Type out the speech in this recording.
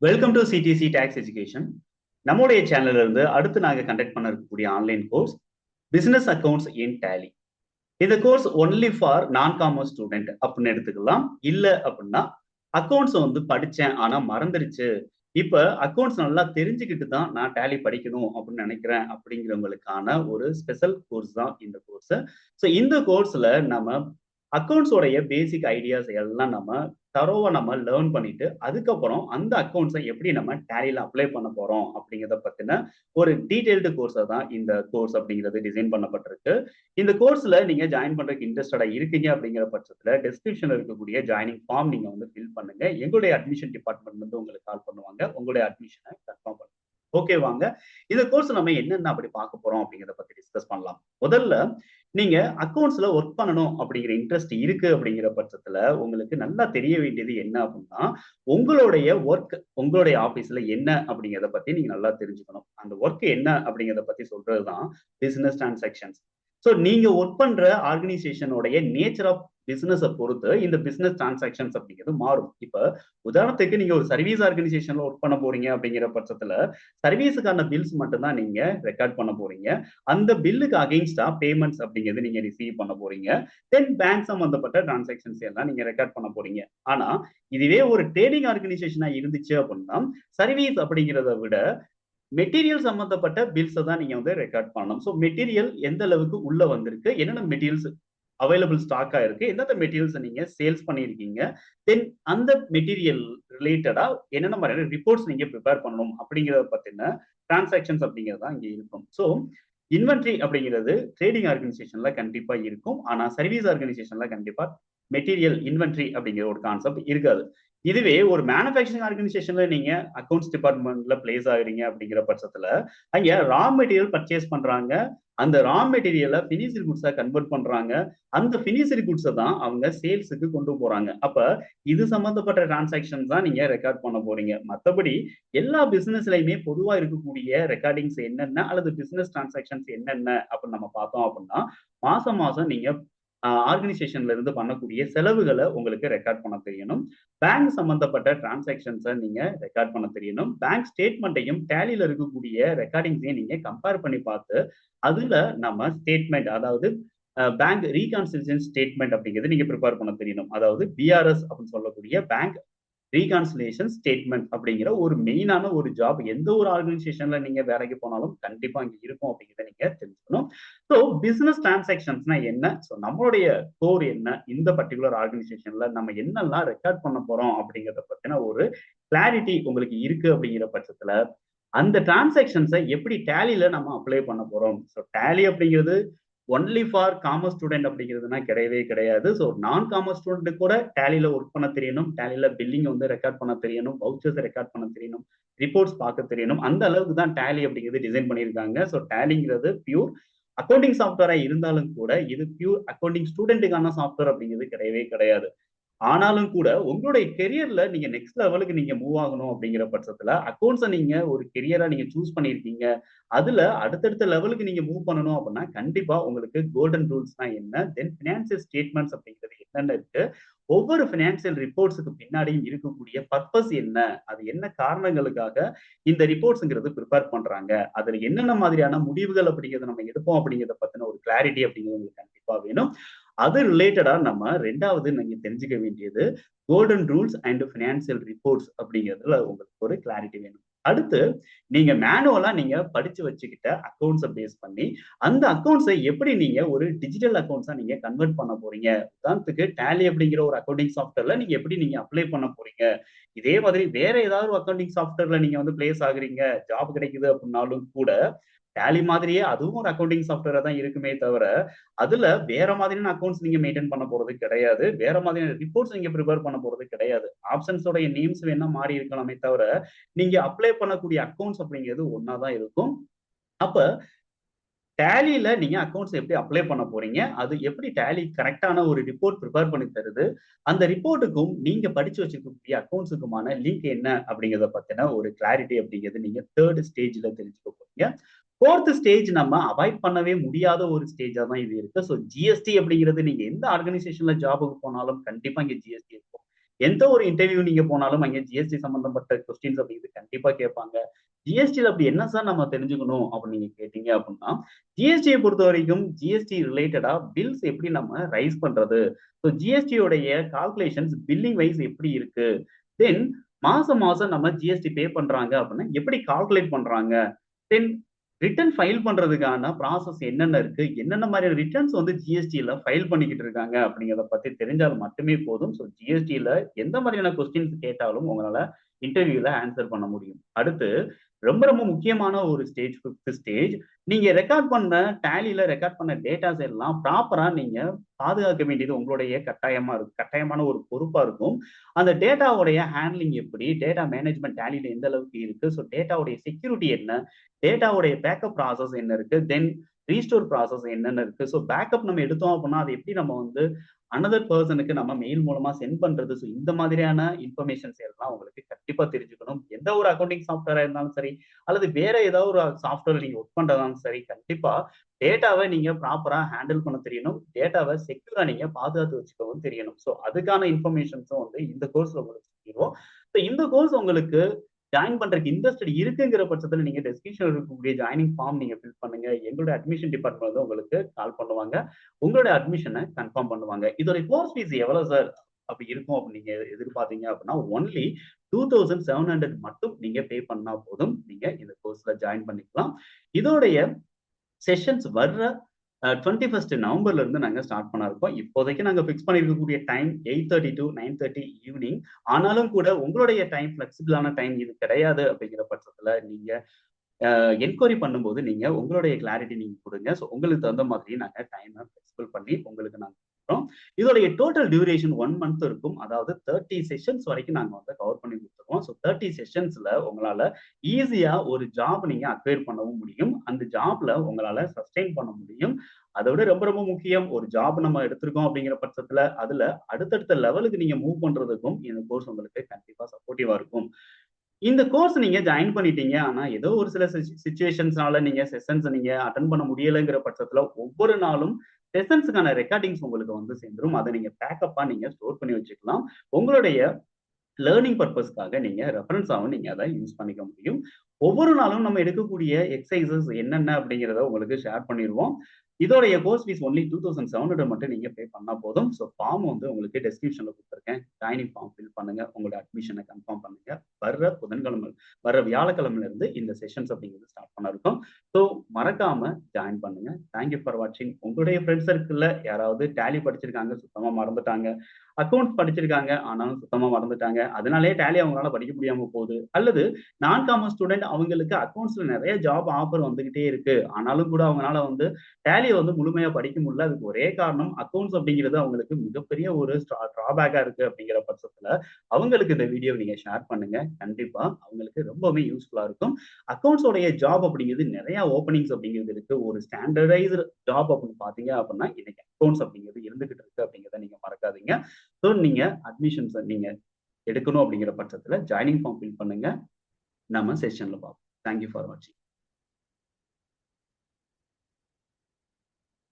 Welcome to CDC tax education. நம்முடைய சேனல்ல இருந்து அடுத்து நாங்க கண்டக்ட் பண்ண இருக்கக்கூடிய online course business accounts in Tally. இந்த course only for non commerce student அப்படின்னு எடுத்துக்கலாம். இல்ல அப்படின்னா அக்கவுண்ட்ஸ் படிச்சேன் ஆனா மறந்துருச்சு, இப்ப அக்கவுண்ட்ஸ் நல்லா தெரிஞ்சுக்கிட்டு தான் நான் டேலி படிக்கணும் அப்படின்னு நினைக்கிறேன் அப்படிங்கிறவங்களுக்கான ஒரு ஸ்பெஷல் கோர்ஸ் தான் இந்த கோர்ஸ். ஸோ இந்த கோர்ஸ்ல நம்ம அக்கவுண்ட்ஸோடைய பேசிக் ஐடியாஸ் எல்லாம் நம்ம தரோவா நம்ம லேர்ன் பண்ணிட்டு அதுக்கப்புறம் அந்த அக்கவுண்ட்ஸை எப்படி நம்ம டேலியில அப்ளை பண்ண போறோம் அப்படிங்கிறத பத்தின ஒரு டீடைல்டு கோர்ஸை தான் இந்த கோர்ஸ் அப்படிங்கிறது டிசைன் பண்ணப்பட்டிருக்கு. இந்த கோர்ஸ்ல நீங்க ஜாயின் பண்றதுக்கு இன்ட்ரெஸ்டடா இருக்கீங்க அப்படிங்கிற பட்சத்துல டிஸ்கிரிப்ஷன்ல இருக்கக்கூடிய ஜாயினிங் ஃபார்ம் நீங்க ஃபில் பண்ணுங்க. எங்களுடைய அட்மிஷன் டிபார்ட்மெண்ட் உங்களுக்கு கால் பண்ணுவாங்க, உங்களுடைய அட்மிஷனை கன்ஃபார்ம் பண்ணுங்க. ஓகே, வாங்க இந்த கோர்ஸ் நம்ம என்னென்ன அப்படி பார்க்க போறோம் அப்படிங்கிறத பத்தி டிஸ்கஸ் பண்ணலாம். முதல்ல நீங்க அக்கவுண்ட்ஸ்ல ஒர்க் பண்ணணும் அப்படிங்கிற இன்ட்ரெஸ்ட் இருக்கு அப்படிங்கிற பட்சத்துல உங்களுக்கு நல்லா தெரிய வேண்டியது என்ன அப்படின்னா, உங்களுடைய ஒர்க் உங்களுடைய ஆபீஸ்ல என்ன அப்படிங்கிறத பத்தி நீங்க நல்லா தெரிஞ்சுக்கணும். அந்த ஒர்க் என்ன அப்படிங்கிறத பத்தி சொல்றதுதான் பிசினஸ் டிரான்சாக்ஷன்ஸ். ஸோ நீங்க ஒர்க் பண்ற ஆர்கனைசேஷனோடைய நேச்சர் ஆஃப் பிசினஸ் பொறுத்து இந்த பிசினஸ் டிரான்சாக்ஷன்ஸ் அப்படிங்கிறது மாறும். இப்ப உதாரணத்துக்கு நீங்க ஒரு சர்வீஸ் ஆர்கனைசேஷன்ல ஒர்க் பண்ண போறீங்க அப்படிங்கிற பட்சத்துல சர்வீஸுக்கான பில்ஸ் மட்டும் தான் நீங்க ரெக்கார்ட் பண்ண போறீங்க. அந்த பில்லுக்கு அகைன்ஸ்டா பேமெண்ட்ஸ் அப்படிங்கிறது நீங்க ரிசீவ் பண்ண போறீங்க. தென் பேங்க் சம்பந்தப்பட்ட டிரான்சாக்ஷன்ஸ் எல்லாம் நீங்க ரெக்கார்ட் பண்ண போறீங்க. ஆனா இதுவே ஒரு ட்ரேடிங் ஆர்கனைசேஷனா இருந்துச்சு அப்படின்னா சர்வீஸ் அப்படிங்கிறத விட மெட்டீரியல் சம்பந்தப்பட்ட பில்ஸை தான் நீங்க ரெக்கார்ட் பண்ணணும். ஸோ மெட்டீரியல் எந்த அளவுக்கு உள்ள வந்திருக்கு, என்னென்ன மெட்டீரியல்ஸ் அவைலபிள் ஸ்டாக்கா இருக்கு, எந்தெந்த மெட்டீரியல்ஸ் நீங்க சேல்ஸ் பண்ணியிருக்கீங்க, தென் அந்த மெட்டீரியல் ரிலேட்டடா என்னென்ன மாதிரியான ரிப்போர்ட்ஸ் நீங்க ப்ரிப்பேர் பண்ணணும் அப்படிங்கிறத பத்தின டிரான்சாக்ஷன்ஸ் அப்படிங்கிறது தான் இங்க இருக்கும். ஸோ இன்வென்ட்ரி அப்படிங்கிறது ட்ரேடிங் ஆர்கனைசேஷன்ல கண்டிப்பா இருக்கும். ஆனா சர்வீஸ் ஆர்கனைசேஷன்ல கண்டிப்பா மெட்டீரியல் இன்வென்ட்ரி அப்படிங்கிற ஒரு கான்செப்ட் இருக்காது. இதுவே ஒரு மேனுஃபேக்சரிங் ஆர்கனைசேஷன்ல நீங்க அக்கவுண்ட்ஸ் டிபார்ட்மெண்ட்ல பிளேஸ் ஆகுறீங்க அப்படிங்கிற பட்சத்துல அங்க ரா மெட்டீரியல் பர்ச்சேஸ் பண்றாங்க. அந்த ரா மெட்டீரியலை பினிஷ்டு குட்ஸா கன்வெர்ட் பண்றாங்க. அந்த பினிஷ்டு குட்ஸை தான் அவங்க சேல்ஸுக்கு கொண்டு போறாங்க. அப்ப இது சம்பந்தப்பட்ட டிரான்சாக்ஷன் தான் நீங்க ரெக்கார்ட் பண்ண போறீங்க. மற்றபடி எல்லா பிசினஸ்லயுமே பொதுவா இருக்கக்கூடிய ரெக்கார்டிங்ஸ் என்னென்ன அல்லது பிசினஸ் டிரான்சாக்ஷன்ஸ் என்னென்ன அப்படின்னு நம்ம பார்த்தோம் அப்படின்னா, மாசம் மாசம் நீங்க ஆர்கனைசேஷன்ல இருந்து பண்ணக்கூடிய செலவுகளை உங்களுக்கு ரெக்கார்ட் பண்ண தெரியணும். பேங்க் சம்பந்தப்பட்ட டிரான்சாக்ஷன்ஸை நீங்க ரெக்கார்ட் பண்ண தெரியணும். பேங்க் ஸ்டேட்மெண்ட்டையும் டேலியில இருக்கக்கூடிய ரெக்கார்டிங்ஸையும் நீங்க கம்பேர் பண்ணி பார்த்து அதுல நம்ம ஸ்டேட்மெண்ட், அதாவது பேங்க் ரீகான்சிலியேஷன் ஸ்டேட்மெண்ட் அப்படிங்கிறது நீங்க ப்ரிப்பேர் பண்ண தெரியணும். அதாவது பிஆர்எஸ் அப்படின்னு சொல்லக்கூடிய பேங்க் ரீகான்சிலேஷன் ஸ்டேட்மெண்ட் அப்படிங்கிற ஒரு மெயினான ஒரு ஜாப் எந்த ஒரு ஆர்கனைசேஷன்ல நீங்க வேலைக்கு போனாலும் கண்டிப்பா அங்க இருக்கும் அப்படிங்கிறத நீங்க தெரிஞ்சுக்கணும். ஸோ பிசினஸ் டிரான்சாக்ஷன்ஸ்னா என்ன, ஸோ நம்மளுடைய கோர் என்ன, இந்த பர்டிகுலர் ஆர்கனைசேஷன்ல நம்ம என்னெல்லாம் ரெக்கார்ட் பண்ண போறோம் அப்படிங்கிறத பத்தின ஒரு கிளாரிட்டி உங்களுக்கு இருக்கு அப்படிங்கிற பட்சத்துல அந்த டிரான்சாக்ஷன்ஸை எப்படி டேலியில நம்ம அப்ளை பண்ண போறோம். ஸோ டேலி அப்படிங்கிறது ஒன்லி ஃபார் காமர்ஸ் ஸ்டூடெண்ட் அப்படிங்கிறதுனா கிடையவே கிடையாது. ஸோ நான் காமர்ஸ் ஸ்டூடெண்ட் கூட டேலியில ஒர்க் பண்ண தெரியணும், டேலியில பில்லிங் ரெக்கார்ட் பண்ண தெரியணும், வவுச்சர்ஸ் ரெக்கார்ட் பண்ண தெரியணும், ரிப்போர்ட்ஸ் பார்க்க தெரியணும். அந்த அளவுக்கு தான் டேலி அப்படிங்கிறது டிசைன் பண்ணியிருக்காங்க. ஸோ டேலிங்கிறது பியூர் அக்கௌண்டிங் சாஃப்ட்வேரா இருந்தாலும் கூட இது பியூர் அக்கௌண்டிங் ஸ்டூடெண்ட்டுக்கான சாஃப்ட்வேர் அப்படிங்கிறது கிடையவே கிடையாது. ஆனாலும் கூட உங்களுடைய கெரியர்ல நீங்க நெக்ஸ்ட் லெவலுக்கு நீங்க மூவ் ஆகணும் அப்படிங்கிற பட்சத்துல அக்கௌண்ட்ஸை நீங்க ஒரு கெரியரா நீங்க சூஸ் பண்ணியிருக்கீங்க. அதுல அடுத்தடுத்த லெவலுக்கு நீங்க மூவ் பண்ணணும் அப்படின்னா கண்டிப்பா உங்களுக்கு கோல்டன் ரூல்ஸ்னா என்ன, தென் பினான்சியல் ஸ்டேட்மெண்ட்ஸ் அப்படிங்கிறது என்னென்ன இருக்கு, ஒவ்வொரு பினான்சியல் ரிப்போர்ட்ஸுக்கு பின்னாடியும் இருக்கக்கூடிய பர்பஸ் என்ன, அது என்ன காரணங்களுக்காக இந்த ரிப்போர்ட்ஸ்ங்கிறது ப்ரிப்பேர் பண்றாங்க, அதுல என்னென்ன மாதிரியான முடிவுகள் அப்படிங்கிறத நம்ம எடுப்போம் அப்படிங்கிறத பத்தின ஒரு கிளாரிட்டி அப்படிங்கிறது உங்களுக்கு கண்டிப்பா வேணும். அது ரிலேட்டடா நம்ம ரெண்டாவது நீங்க தெரிஞ்சுக்க வேண்டியது golden rules and financial reports அப்படிங்கிறதுல உங்களுக்கு ஒரு கிளாரிட்டி வேணும். அடுத்து நீங்க மேனுவலா நீங்க படிச்சு வச்சுக்கிட்ட அக்கௌண்ட்ஸை பேஸ் பண்ணி அந்த அக்கௌண்ட்ஸை எப்படி நீங்க ஒரு டிஜிட்டல் அக்கௌண்ட்ஸா நீங்க கன்வெர்ட் பண்ண போறீங்க. உதாரணத்துக்கு டேலி அப்படிங்கிற ஒரு அக்கௌண்டிங் சாஃப்ட்வேர்ல நீங்க எப்படி நீங்க அப்ளை பண்ண போறீங்க. இதே மாதிரி வேற ஏதாவது ஒரு அக்கௌண்டிங் சாஃப்ட்வேர்ல நீங்க பிளேஸ் ஆகுறீங்க, ஜாப் கிடைக்குது அப்படின்னாலும் கூட டேலி மாதிரியே அதுவும் ஒரு அக்கௌண்டிங் சாஃப்ட்வேரா தான் இருக்குமே தவிர அதுல வேற மாதிரியான அக்கௌண்ட்ஸ் நீங்க மெயின்டைன் பண்ண போறது கிடையாது. வேற மாதிரியான ரிப்போர்ட்ஸ் நீங்க ப்ரிப்பேர் பண்ண போறது கிடையாது. ஆப்ஷன்ஸோட நேம்ஸ் வேணா மாறி இருக்கலாமே தவிர நீங்க அப்ளை பண்ணக்கூடிய அக்கௌண்ட்ஸ் அப்படிங்கிறது ஒன்னா தான் இருக்கும். அப்ப டேலியில நீங்க அக்கௌண்ட்ஸ் எப்படி அப்ளை பண்ண போறீங்க, அது எப்படி டேலி கரெக்டான ஒரு ரிப்போர்ட் ப்ரிப்பேர் பண்ணி தருது, அந்த ரிப்போர்ட்டுக்கும் நீங்க படிச்சு வச்சிருக்கக்கூடிய அக்கௌண்ட்ஸுக்குமான லிங்க் என்ன அப்படிங்கிறத பத்தின ஒரு கிளாரிட்டி அப்படிங்கிறது நீங்க தேர்ட் ஸ்டேஜ்ல தெரிஞ்சுக்க போறீங்க. ஃபோர்த் ஸ்டேஜ் நம்ம அவாய்ட் பண்ணவே முடியாத ஒரு ஸ்டேஜா தான் இது இருக்கு. ஸோ ஜிஎஸ்டி அப்படிங்கிறது நீங்க எந்த ஆர்கனைசேஷன்ல ஜாபுக்கு போனாலும் கண்டிப்பா இங்க ஜிஎஸ்டி இருக்கும். எந்த ஒரு இன்டர்வியூ நீங்க போனாலும் அங்க ஜிஎஸ்டி சம்பந்தப்பட்ட கொஸ்டின்ஸ் அப்படிங்கிறது கண்டிப்பா கேட்பாங்க. ஜிஎஸ்டில அப்படி என்ன சார் நம்ம தெரிஞ்சுக்கணும் அப்படின்னு நீங்க கேட்டீங்க அப்படின்னா, ஜிஎஸ்டியை பொறுத்த வரைக்கும் ஜிஎஸ்டி ரிலேட்டடா பில்ஸ் எப்படி நம்ம ரைஸ் பண்றது? ஸோ ஜிஎஸ்டி உடைய கால்குலேஷன்ஸ் பில்லிங் வைஸ் எப்படி இருக்கு? தென் மாசம் மாசம் நம்ம ஜிஎஸ்டி பே பண்றாங்க அப்படின்னா எப்படி கால்குலேட் பண்றாங்க? தென் ரிட்டர்ன் ஃபைல் பண்றதுக்கான ப்ராசஸ் என்னென்ன இருக்கு? என்னென்ன மாதிரியான ரிட்டர்ன்ஸ் வந்து ஜிஎஸ்டில ஃபைல் பண்ணிக்கிட்டு இருக்காங்க அப்படிங்கிறத பத்தி தெரிஞ்சால் மட்டுமே போதும். ஸோ ஜிஎஸ்டில எந்த மாதிரியான கொஸ்டின்ஸ் கேட்டாலும் உங்களால இன்டர்வியூல ஆன்சர் பண்ண முடியும். அடுத்து ரொம்ப ரொம்ப முக்கியமான ஒரு ஸ்டேஜ் 5த் ஸ்டேஜ். நீங்க ரெக்கார்ட் பண்ண டேலில ரெக்கார்ட் பண்ண டேட்டாஸ் எல்லாம் ப்ராப்பரா நீங்க பாதுகாக்க வேண்டியது உங்களுடைய கட்டாயமான ஒரு பொறுப்பா இருக்கும். அந்த டேட்டாவுடைய ஹேண்ட்லிங் எப்படி? டேட்டா மேனேஜ்மென்ட் டேலில எந்த அளவுக்கு இருக்கு? ஸோ டேட்டாவுடைய செக்யூரிட்டி என்ன? டேட்டாவுடைய பேக்கப் ப்ராசஸ் என்ன இருக்கு? தென் ரீஸ்டோர் ப்ராசஸ் என்னென்ன இருக்கு? ஸோ பேக்கப் நம்ம எடுத்தோம் அப்படின்னா, அதை எப்படி நம்ம வந்து அனதர் பெர்சனுக்கு நம்ம மெயில் மூலமா சென்ட் பண்றது? ஸோ இந்த மாதிரியான இன்ஃபர்மேஷன்ஸ் எல்லாம் உங்களுக்கு கண்டிப்பா தெரிஞ்சுக்கணும். எந்த ஒரு அக்கவுண்டிங் சாஃப்ட்வேரா இருந்தாலும் சரி, அல்லது வேற ஏதாவது ஒரு சாஃப்ட்வேர் நீங்க ஒர்க் பண்றதாலும் சரி, கண்டிப்பா டேட்டாவை நீங்க ப்ராப்பரா ஹேண்டில் பண்ண தெரியணும். டேட்டாவை செக்யூரா நீங்க பாதுகாத்து வச்சுக்கவும் தெரியணும். ஸோ அதுக்கான இன்ஃபர்மேஷன்ஸும் வந்து இந்த கோர்ஸ்ல உங்களுக்கு சொல்லிருவோம். ஸோ இந்த கோர்ஸ் உங்களுக்கு ஜாயின் பண்றதுக்கு இன்ட்ரெஸ்டட் இருக்குங்கிற பட்சத்துல நீங்க டெஸ்கிரிப்ஷன்ல இருக்கக்கூடிய ஜாயினிங் ஃபார்ம் நீங்க ஃபில் பண்ணுங்க. எங்களோட அட்மிஷன் டிபார்ட்மெண்ட் வந்து உங்களுக்கு கால் பண்ணுவாங்க. உங்களோட அட்மிஷனை கன்ஃபார்ம் பண்ணுவாங்க. இதோட கோர்ஸ் ஃபீஸ் எவ்வளவு சார் அப்படி இருக்கும் அப்படின்னு நீங்க எதிர்பார்த்தீங்க அப்படின்னா, ஒன்லி 2700 மட்டும் நீங்க பே பண்ணா போதும். நீங்க இந்த கோர்ஸ்ல ஜாயின் பண்ணிக்கலாம். இதோடைய செஷன்ஸ் வர்ற 21 நவம்பர்ல இருந்து நாங்க ஸ்டார்ட் பண்ண இருக்கோம். இப்போதைக்கு நாங்க ஃபிக்ஸ் பண்ணியிருக்கக்கூடிய டைம் 8:30 to 9:30 ஈவினிங். ஆனாலும் கூட உங்களுடைய டைம் ஃபிளெக்சிபிளான டைம் இது கிடையாது அப்படிங்கிற பட்சத்துல நீங்க என்கொயரி பண்ணும்போது நீங்க உங்களுடைய கிளாரிட்டி நீங்க குடுங்க. ஸோ உங்களுக்கு தகுந்த மாதிரி நாங்க டைம ஃபிளெக்சிபிள் பண்ணி உங்களுக்கு நாங்க குடுக்குறோம். இதோடைய டோட்டல் டியூரேஷன் 1 மந்த் இருக்கும். அதாவது 30 செஷன்ஸ் வரைக்கும் நாங்க வந்து கவர் பண்ணி குடுத்துருவோம். ஸோ 30 செஷன்ஸ்ல உங்களால ஈஸியா ஒரு ஜாப் நீங்க அக்வயர் பண்ணவும் முடியும். அந்த ஜாப்ல உங்களால சஸ்டெயின் பண்ண முடியும். அத விட ரொம்ப ரொம்ப முக்கியம், ஒரு ஜாப் நம்ம எடுத்திருக்கோம் அப்படிங்கிற பட்சத்துல, அதுல அடுத்தடுத்த லெவலுக்கு நீங்க மூவ் பண்றதுக்கும் இந்த கோர்ஸ் உங்களுக்கு கண்டிப்பா சப்போர்ட்டிவா இருக்கும். இந்த கோர்ஸ் நீங்க ஜாயின் பண்ணிட்டீங்க. ஆனா, ஏதோ ஒரு சில சிச்சுவேஷன்ஸ்னால நீங்க செஷன்ஸ் நீங்க அட்டெண்ட் பண்ண முடியலைங்கிற பட்சத்துல, ஒவ்வொரு நாளும் செஷன்ஸ்க்கான ரெக்கார்டிங்ஸ் உங்களுக்கு வந்து சேர்ந்துரும். அத நீங்க பேக்கப்ஆ நீங்க ஸ்டோர் பண்ணி வச்சுக்கலாம். உங்களுடைய லேர்னிங் பர்ப்பஸ்க்காக நீங்க ரெஃபரன்ஸாவும் நீங்க அத யூஸ் பண்ணிக்க முடியும். ஒவ்வொரு நாளும் நம்ம எடுக்கக்கூடிய எக்ஸர்சைஸஸ் என்னென்ன அப்படிங்கிறத உங்களுக்கு ஷேர் பண்ணிருவோம். இதோடைய கோர்ஸ் ஃபீஸ் ஒன்லி 2700 மட்டும் நீங்க பே பண்ணா போதும். ஸோ ஃபார்ம் வந்து உங்களுக்கு டிஸ்கிரிப்ஷன்ல குடுத்துருக்கேன். ஜாயினிங் ஃபார்ம் ஃபில் பண்ணுங்க. உங்களோட அட்மிஷன கன்ஃபார்ம் பண்ணுங்க. வர்ற வியாழக்கிழமையில இருந்து இந்த செஷன்ஸ் அப்படிங்கிறது ஸ்டார்ட் பண்ண இருக்கோம். ஸோ மறக்காம ஜாயின் பண்ணுங்க. தேங்க் யூ ஃபார் வாட்சிங். உங்களுடைய ஃப்ரெண்ட்ஸ் சர்க்கிள்ல யாராவது டேலி படிச்சிருக்காங்க, சுத்தமா மறந்துட்டாங்க. அக்கவுண்ட்ஸ் படிச்சிருக்காங்க, ஆனாலும் சுத்தமா மறந்துட்டாங்க. அதனாலேயே டேலி அவங்களால படிக்க முடியாம போகுது. அல்லது நான் காமர்ஸ் ஸ்டூடெண்ட் அவங்களுக்கு அக்கவுண்ட்ஸ்ல நிறைய ஜாப் ஆஃபர் வந்துகிட்டே இருக்கு. ஆனாலும் கூட அவங்களால வந்து டேலிய வந்து முழுமையா படிக்க முடியல. அதுக்கு ஒரே காரணம் அக்கவுண்ட்ஸ் அப்படிங்கிறது அவங்களுக்கு மிகப்பெரிய ஒரு டிராபேக்கா இருக்கு அப்படிங்கிற பட்சத்துல, அவங்களுக்கு இந்த வீடியோவ நீங்க ஷேர் பண்ணுங்க. கண்டிப்பா அவங்களுக்கு ரொம்பவுமே யூஸ்ஃபுல்லா இருக்கும். அக்கவுண்ட்ஸ் உடைய ஜாப் அப்படிங்கிறது நிறைய ஓப்பனிங்ஸ் அப்படிங்கிறது இருக்கு. ஒரு ஸ்டாண்டர்டைஸ்டு ஜாப் அப்படின்னு பார்த்தீங்க அப்படின்னா, இன்னைக்கு அக்கவுண்ட்ஸ் அப்படிங்கிறது இருந்துகிட்டு இருக்கு அப்படிங்கிறத நீங்க மறக்காதீங்க. ஸோ நீங்க அட்மிஷன்ஸ நீங்க எடுக்கணும் அப்படிங்கிற பட்சத்துல ஜாயினிங் ஃபார்ம் ஃபில் பண்ணுங்க. நம்ம செஷன்ல பார்ப்போம். தேங்க் யூ ஃபார் வாட்சிங்.